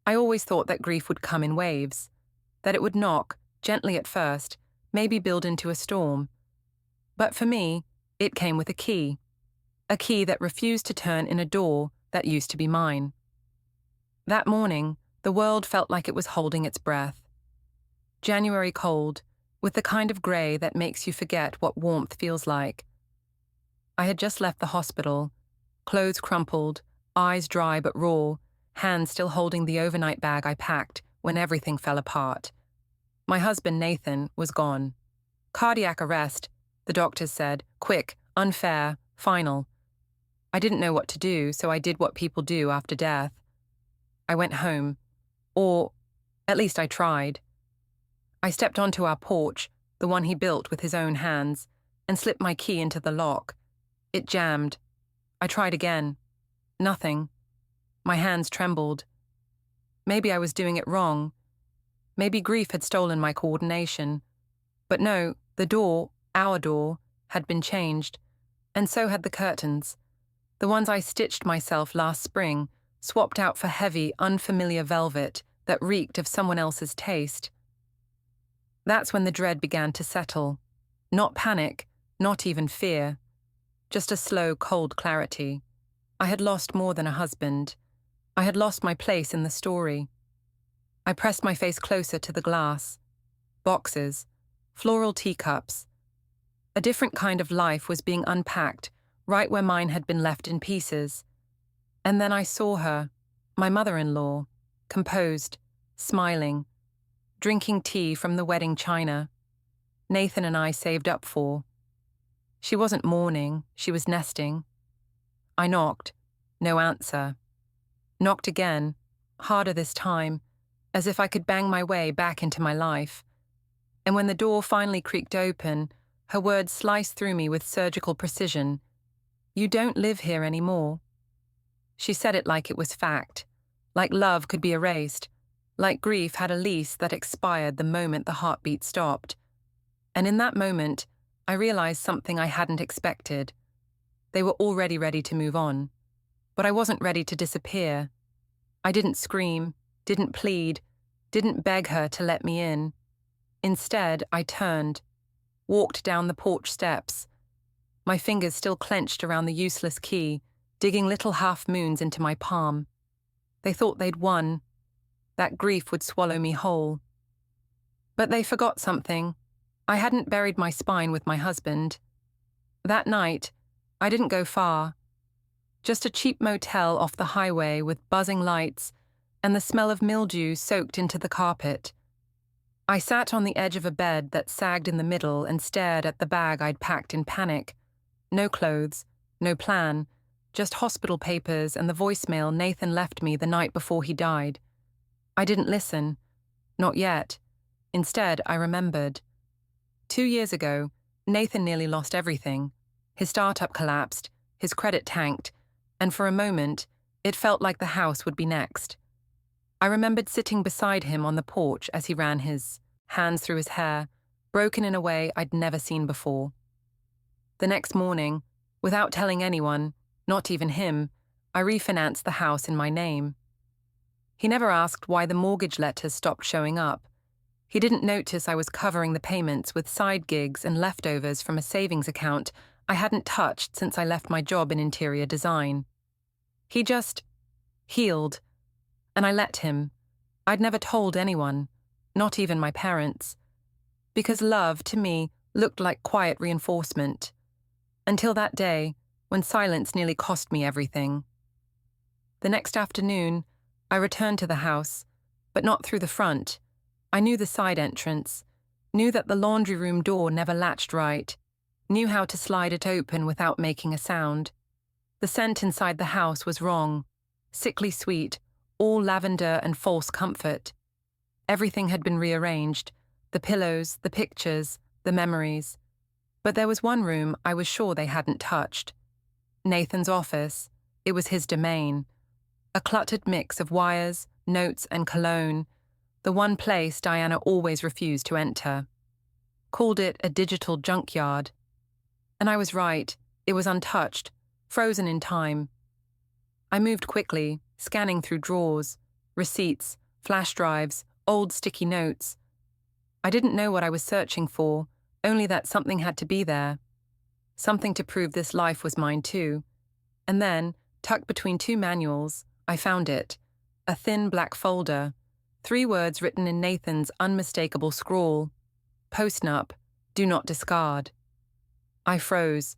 I always thought that grief would come in waves, that it would knock, gently at first, maybe build into a storm. But for me, it came with a key that refused to turn in a door that used to be mine. That morning, the world felt like it was holding its breath. January cold, with the kind of grey that makes you forget what warmth feels like. I had just left the hospital, clothes crumpled, eyes dry but raw, hands still holding the overnight bag I packed when everything fell apart. My husband, Nathan, was gone. Cardiac arrest, the doctors said, quick, unfair, final. I didn't know what to do, so I did what people do after death. I went home, or at least I tried. I stepped onto our porch, the one he built with his own hands, and slipped my key into the lock. It jammed. I tried again. Nothing. My hands trembled. Maybe I was doing it wrong. Maybe grief had stolen my coordination. But no, the door, our door, had been changed, and so had the curtains. The ones I stitched myself last spring, swapped out for heavy, unfamiliar velvet that reeked of someone else's taste. That's when the dread began to settle. Not panic, not even fear. Just a slow, cold clarity. I had lost more than a husband. I had lost my place in the story. I pressed my face closer to the glass. Boxes, floral teacups. A different kind of life was being unpacked, right where mine had been left in pieces. And then I saw her, my mother-in-law, composed, smiling, drinking tea from the wedding china Nathan and I saved up for. She wasn't mourning, she was nesting. I knocked, no answer. Knocked again, harder this time, as if I could bang my way back into my life. And when the door finally creaked open, her words sliced through me with surgical precision. "You don't live here anymore." She said it like it was fact, like love could be erased, like grief had a lease that expired the moment the heartbeat stopped. And in that moment, I realized something I hadn't expected. They were already ready to move on, but I wasn't ready to disappear. I didn't scream, didn't plead, didn't beg her to let me in. Instead, I turned, walked down the porch steps, my fingers still clenched around the useless key, digging little half-moons into my palm. They thought they'd won. That grief would swallow me whole. But they forgot something. I hadn't buried my spine with my husband. That night, I didn't go far. Just a cheap motel off the highway with buzzing lights and the smell of mildew soaked into the carpet. I sat on the edge of a bed that sagged in the middle and stared at the bag I'd packed in panic. No clothes, no plan, just hospital papers and the voicemail Nathan left me the night before he died. I didn't listen. Not yet. Instead, I remembered. 2 years ago, Nathan nearly lost everything. His startup collapsed, his credit tanked, and for a moment, it felt like the house would be next. I remembered sitting beside him on the porch as he ran his hands through his hair, broken in a way I'd never seen before. The next morning, without telling anyone, not even him, I refinanced the house in my name. He never asked why the mortgage letters stopped showing up. He didn't notice I was covering the payments with side gigs and leftovers from a savings account I hadn't touched since I left my job in interior design. He just healed, and I let him. I'd never told anyone, not even my parents, because love, to me, looked like quiet reinforcement. Until that day, when silence nearly cost me everything. The next afternoon, I returned to the house, but not through the front. I knew the side entrance, knew that the laundry room door never latched right, knew how to slide it open without making a sound. The scent inside the house was wrong, sickly sweet, all lavender and false comfort. Everything had been rearranged, the pillows, the pictures, the memories. But there was one room I was sure they hadn't touched. Nathan's office. It was his domain. A cluttered mix of wires, notes, and cologne, the one place Diana always refused to enter. Called it a digital junkyard. And I was right, it was untouched, frozen in time. I moved quickly, scanning through drawers, receipts, flash drives, old sticky notes. I didn't know what I was searching for, only that something had to be there. Something to prove this life was mine too. And then, tucked between two manuals, I found it. A thin black folder. 3 words written in Nathan's unmistakable scrawl. Postnup, do not discard. I froze.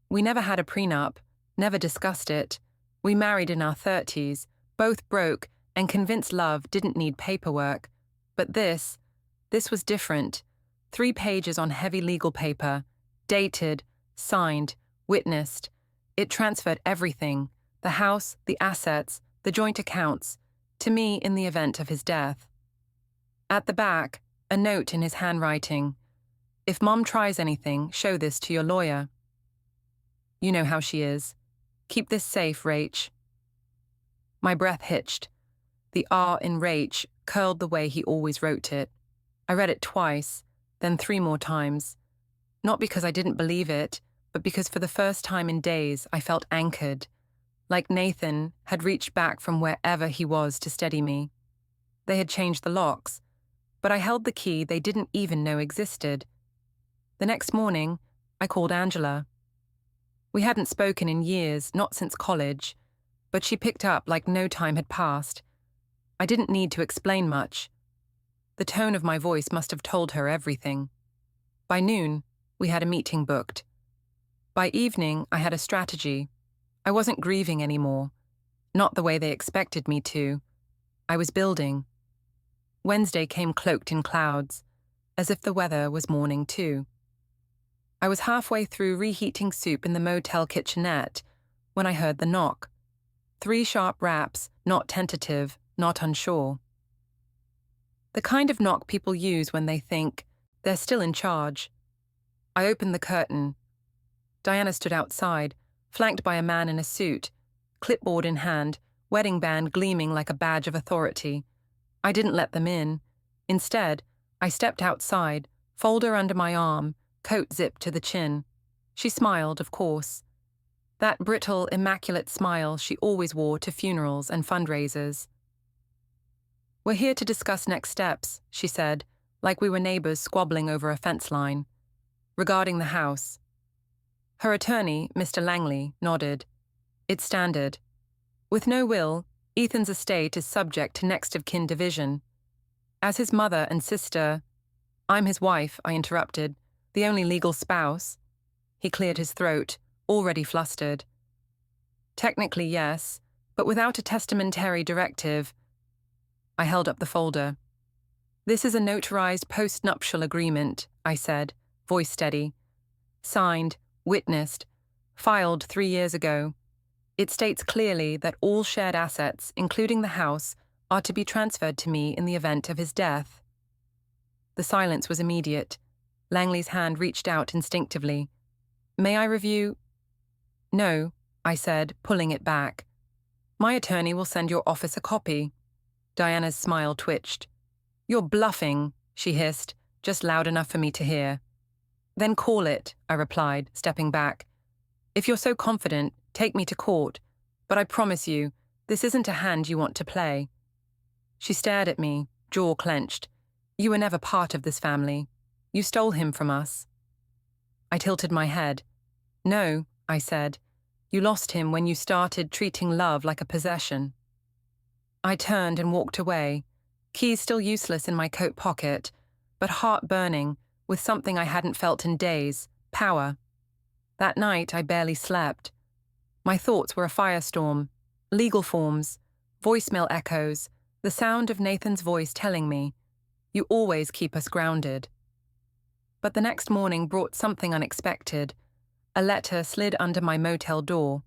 We never had a prenup, never discussed it. We married in our 30s, both broke and convinced love didn't need paperwork. But this was different. 3 pages on heavy legal paper, dated, signed, witnessed. It transferred everything, the house, the assets, the joint accounts, to me in the event of his death. At the back, a note in his handwriting. If Mom tries anything, show this to your lawyer. You know how she is. Keep this safe, Rach. My breath hitched. The R in Rach curled the way he always wrote it. I read it twice, then 3 more times. Not because I didn't believe it, but because for the first time in days I felt anchored, like Nathan had reached back from wherever he was to steady me. They had changed the locks, but I held the key they didn't even know existed. The next morning, I called Angela. We hadn't spoken in years, not since college, but she picked up like no time had passed. I didn't need to explain much. The tone of my voice must have told her everything. By noon, we had a meeting booked. By evening, I had a strategy. I wasn't grieving anymore. Not the way they expected me to. I was building. Wednesday came cloaked in clouds, as if the weather was mourning too. I was halfway through reheating soup in the motel kitchenette when I heard the knock. 3 sharp raps, not tentative, not unsure. The kind of knock people use when they think they're still in charge. I opened the curtain. Diana stood outside, flanked by a man in a suit, clipboard in hand, wedding band gleaming like a badge of authority. I didn't let them in. Instead, I stepped outside, folder under my arm, coat zipped to the chin. She smiled, of course. That brittle, immaculate smile she always wore to funerals and fundraisers. We're here to discuss next steps, she said, like we were neighbors squabbling over a fence line. Regarding the house. Her attorney, Mr. Langley, nodded. It's standard. With no will, Ethan's estate is subject to next of kin division. As his mother and sister— I'm his wife, I interrupted, the only legal spouse. He cleared his throat, already flustered. Technically, yes, but without a testamentary directive. I held up the folder. This is a notarized post-nuptial agreement, I said, voice steady. Signed, witnessed, filed 3 years ago. It states clearly that all shared assets, including the house, are to be transferred to me in the event of his death. The silence was immediate. Langley's hand reached out instinctively. May I review? No, I said, pulling it back. My attorney will send your office a copy. Diana's smile twitched. You're bluffing, she hissed, just loud enough for me to hear. Then call it, I replied, stepping back. If you're so confident, take me to court, but I promise you, this isn't a hand you want to play. She stared at me, jaw clenched. You were never part of this family. You stole him from us. I tilted my head. No, I said. You lost him when you started treating love like a possession. I turned and walked away, keys still useless in my coat pocket, but heart burning with something I hadn't felt in days, power. That night I barely slept. My thoughts were a firestorm, legal forms, voicemail echoes, the sound of Nathan's voice telling me, you always keep us grounded. But the next morning brought something unexpected. A letter slid under my motel door.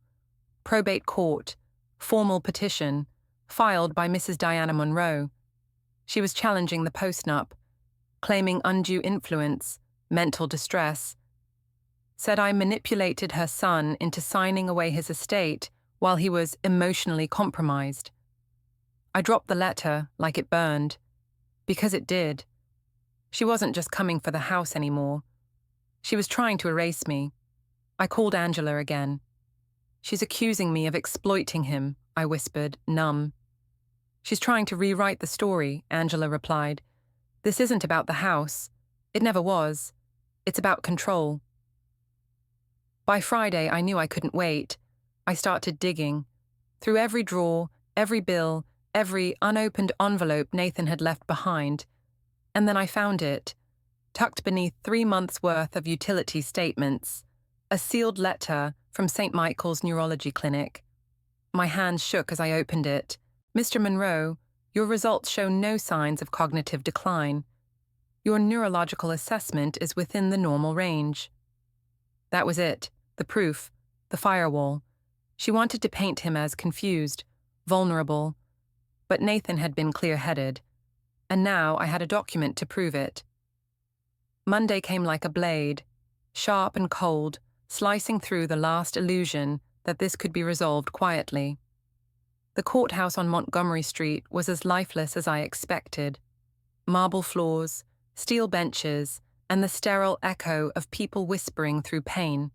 Probate court, formal petition, filed by Mrs. Diana Monroe. She was challenging the postnup, claiming undue influence, mental distress. Said I manipulated her son into signing away his estate while he was emotionally compromised. I dropped the letter like it burned, because it did. She wasn't just coming for the house anymore. She was trying to erase me. I called Angela again. She's accusing me of exploiting him, I whispered, numb. She's trying to rewrite the story, Angela replied. This isn't about the house. It never was. It's about control. By Friday, I knew I couldn't wait. I started digging. Through every drawer, every bill, every unopened envelope Nathan had left behind. And then I found it, tucked beneath 3 months' worth of utility statements, a sealed letter from St. Michael's Neurology Clinic. My hands shook as I opened it. Mr. Monroe, your results show no signs of cognitive decline. Your neurological assessment is within the normal range. That was it, the proof, the firewall. She wanted to paint him as confused, vulnerable. But Nathan had been clear-headed, and now I had a document to prove it. Monday came like a blade, sharp and cold, slicing through the last illusion that this could be resolved quietly. The courthouse on Montgomery Street was as lifeless as I expected. Marble floors, steel benches, and the sterile echo of people whispering through pain.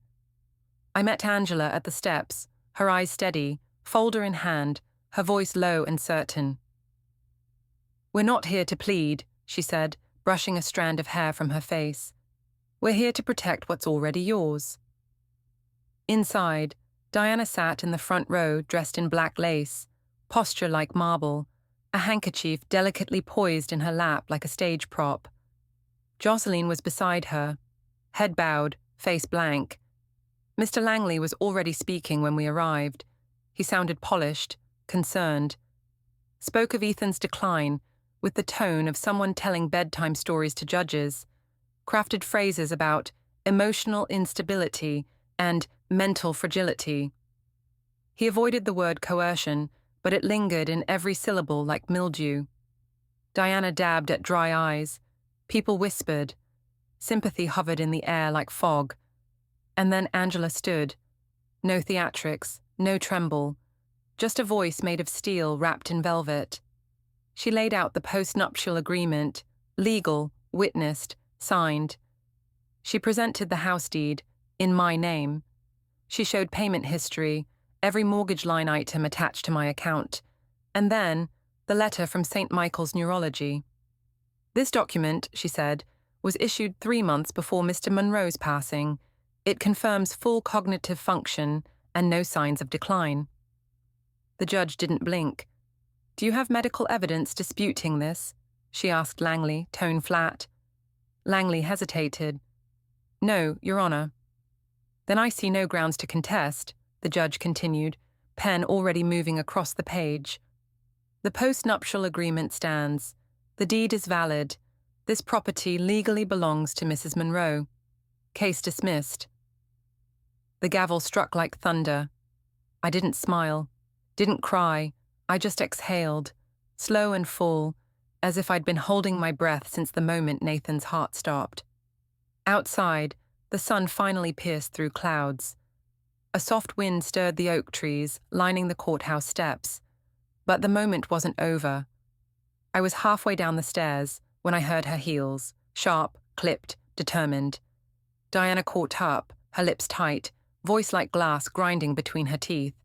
I met Angela at the steps, her eyes steady, folder in hand, her voice low and certain. We're not here to plead, she said, brushing a strand of hair from her face. We're here to protect what's already yours. Inside, Diana sat in the front row dressed in black lace, posture like marble, a handkerchief delicately poised in her lap like a stage prop. Jocelyn was beside her, head bowed, face blank. Mr. Langley was already speaking when we arrived. He sounded polished, concerned. Spoke of Ethan's decline with the tone of someone telling bedtime stories to judges, crafted phrases about emotional instability and mental fragility. He avoided the word coercion, but it lingered in every syllable like mildew. Diana dabbed at dry eyes. People whispered. Sympathy hovered in the air like fog. And then Angela stood. No theatrics, no tremble, just a voice made of steel wrapped in velvet. She laid out the post-nuptial agreement, legal, witnessed, signed. She presented the house deed, in my name. She showed payment history, every mortgage line item attached to my account, and then the letter from St. Michael's Neurology. This document, she said, was issued 3 months before Mr. Monroe's passing. It confirms full cognitive function and no signs of decline. The judge didn't blink. Do you have medical evidence disputing this? She asked Langley, tone flat. Langley hesitated. No, Your Honor. Then I see no grounds to contest, the judge continued, pen already moving across the page. The post-nuptial agreement stands. The deed is valid. This property legally belongs to Mrs. Monroe. Case dismissed. The gavel struck like thunder. I didn't smile, didn't cry. I just exhaled, slow and full, as if I'd been holding my breath since the moment Nathan's heart stopped. Outside, the sun finally pierced through clouds. A soft wind stirred the oak trees, lining the courthouse steps. But the moment wasn't over. I was halfway down the stairs when I heard her heels, sharp, clipped, determined. Diana caught up, her lips tight, voice like glass grinding between her teeth.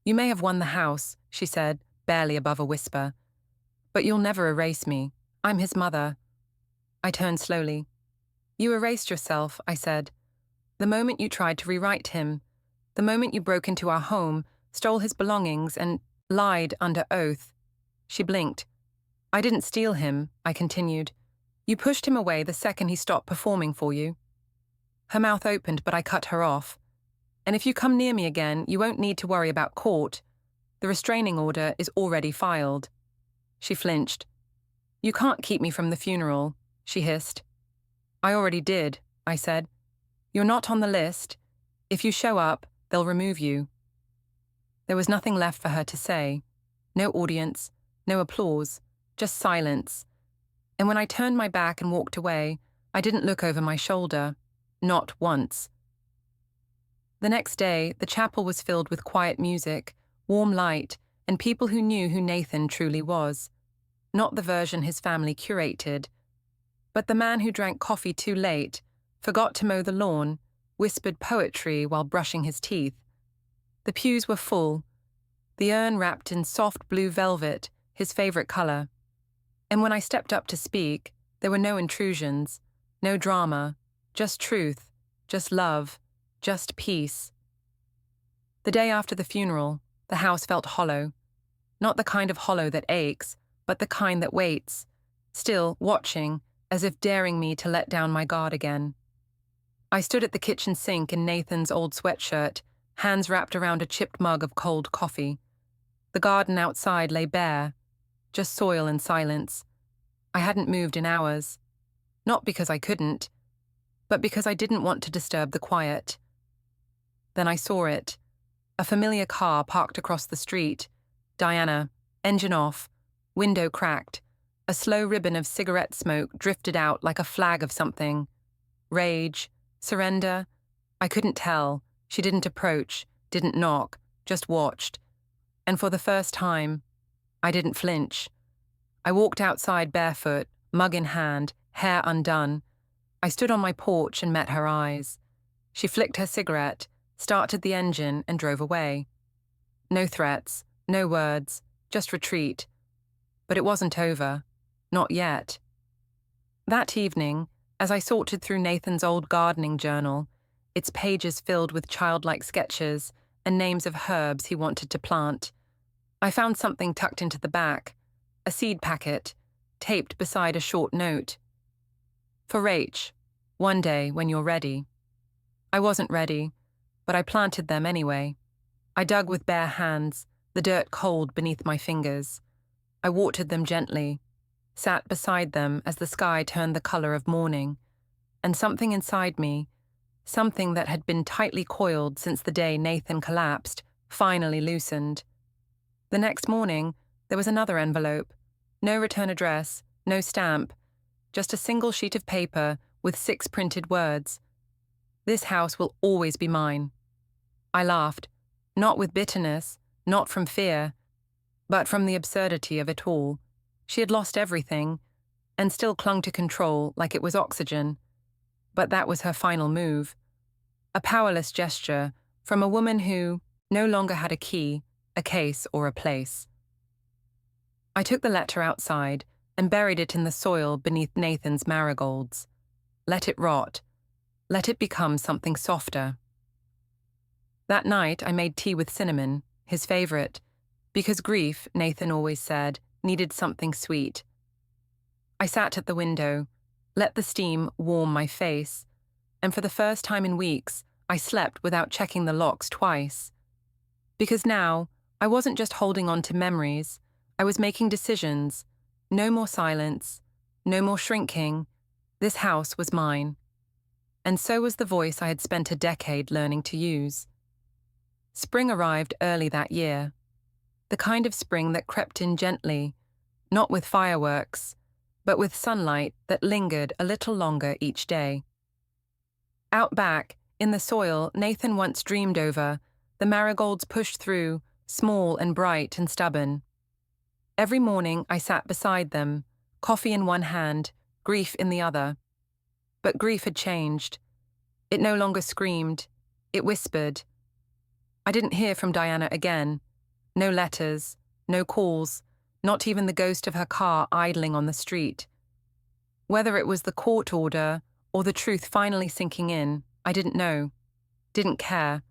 You may have won the house, she said, barely above a whisper. But you'll never erase me. I'm his mother. I turned slowly. You erased yourself, I said. The moment you tried to rewrite him, the moment you broke into our home, stole his belongings, and lied under oath. She blinked. I didn't steal him, I continued. You pushed him away the second he stopped performing for you. Her mouth opened, but I cut her off. And if you come near me again, you won't need to worry about court. The restraining order is already filed. She flinched. You can't keep me from the funeral, she hissed. I already did, I said. You're not on the list. If you show up, they'll remove you. There was nothing left for her to say. No audience, no applause, just silence. And when I turned my back and walked away, I didn't look over my shoulder. Not once. The next day, the chapel was filled with quiet music, warm light, and people who knew who Nathan truly was. Not the version his family curated, but the man who drank coffee too late, forgot to mow the lawn, whispered poetry while brushing his teeth. The pews were full, the urn wrapped in soft blue velvet, his favorite color. And when I stepped up to speak, there were no intrusions, no drama, just truth, just love, just peace. The day after the funeral, the house felt hollow. Not the kind of hollow that aches, but the kind that waits, still watching, as if daring me to let down my guard again. I stood at the kitchen sink in Nathan's old sweatshirt, hands wrapped around a chipped mug of cold coffee. The garden outside lay bare, just soil and silence. I hadn't moved in hours. Not because I couldn't, but because I didn't want to disturb the quiet. Then I saw it. A familiar car parked across the street. Diana, engine off, window cracked. A slow ribbon of cigarette smoke drifted out like a flag of something. Rage, surrender, I couldn't tell. She didn't approach, didn't knock, just watched. And for the first time, I didn't flinch. I walked outside barefoot, mug in hand, hair undone. I stood on my porch and met her eyes. She flicked her cigarette, started the engine, and drove away. No threats, no words, just retreat. But it wasn't over. Not yet. That evening, as I sorted through Nathan's old gardening journal, its pages filled with childlike sketches and names of herbs he wanted to plant, I found something tucked into the back, a seed packet, taped beside a short note. For Rach, one day when you're ready. I wasn't ready, but I planted them anyway. I dug with bare hands, the dirt cold beneath my fingers. I watered them gently, sat beside them as the sky turned the color of morning, and something inside me, something that had been tightly coiled since the day Nathan collapsed, finally loosened. The next morning, there was another envelope. No return address, no stamp, just a single sheet of paper with 6 printed words. This house will always be mine. I laughed, not with bitterness, not from fear, but from the absurdity of it all. She had lost everything, and still clung to control like it was oxygen. But that was her final move. A powerless gesture from a woman who no longer had a key, a case, or a place. I took the letter outside and buried it in the soil beneath Nathan's marigolds. Let it rot. Let it become something softer. That night I made tea with cinnamon, his favorite, because grief, Nathan always said, needed something sweet. I sat at the window, let the steam warm my face, and for the first time in weeks, I slept without checking the locks twice. Because now, I wasn't just holding on to memories, I was making decisions. No more silence, no more shrinking. This house was mine. And so was the voice I had spent a decade learning to use. Spring arrived early that year. The kind of spring that crept in gently, not with fireworks, but with sunlight that lingered a little longer each day. Out back, in the soil Nathan once dreamed over, the marigolds pushed through, small and bright and stubborn. Every morning I sat beside them, coffee in one hand, grief in the other. But grief had changed. It no longer screamed. It whispered. I didn't hear from Diana again. No letters, no calls, not even the ghost of her car idling on the street. Whether it was the court order or the truth finally sinking in, I didn't know. Didn't care.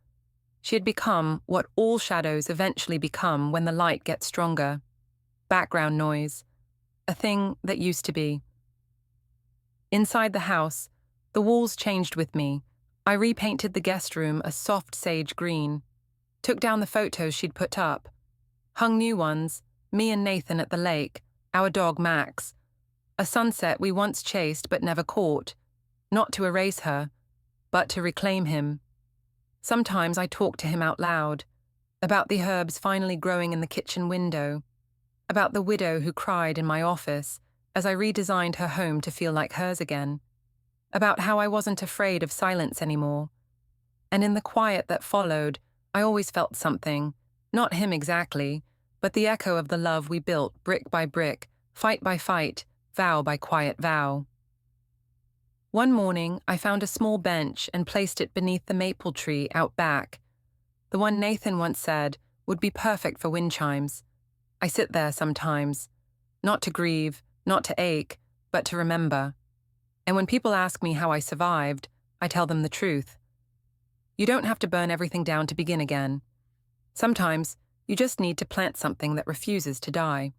She had become what all shadows eventually become when the light gets stronger. Background noise. A thing that used to be. Inside the house, the walls changed with me. I repainted the guest room a soft sage green. Took down the photos she'd put up. Hung new ones, me and Nathan at the lake, our dog Max. A sunset we once chased but never caught. Not to erase her, but to reclaim him. Sometimes I talked to him out loud. About the herbs finally growing in the kitchen window. About the widow who cried in my office as I redesigned her home to feel like hers again. About how I wasn't afraid of silence anymore. And in the quiet that followed, I always felt something, not him exactly, but the echo of the love we built brick by brick, fight by fight, vow by quiet vow. One morning, I found a small bench and placed it beneath the maple tree out back, the one Nathan once said would be perfect for wind chimes. I sit there sometimes, not to grieve, not to ache, but to remember. And when people ask me how I survived, I tell them the truth. You don't have to burn everything down to begin again. Sometimes, you just need to plant something that refuses to die.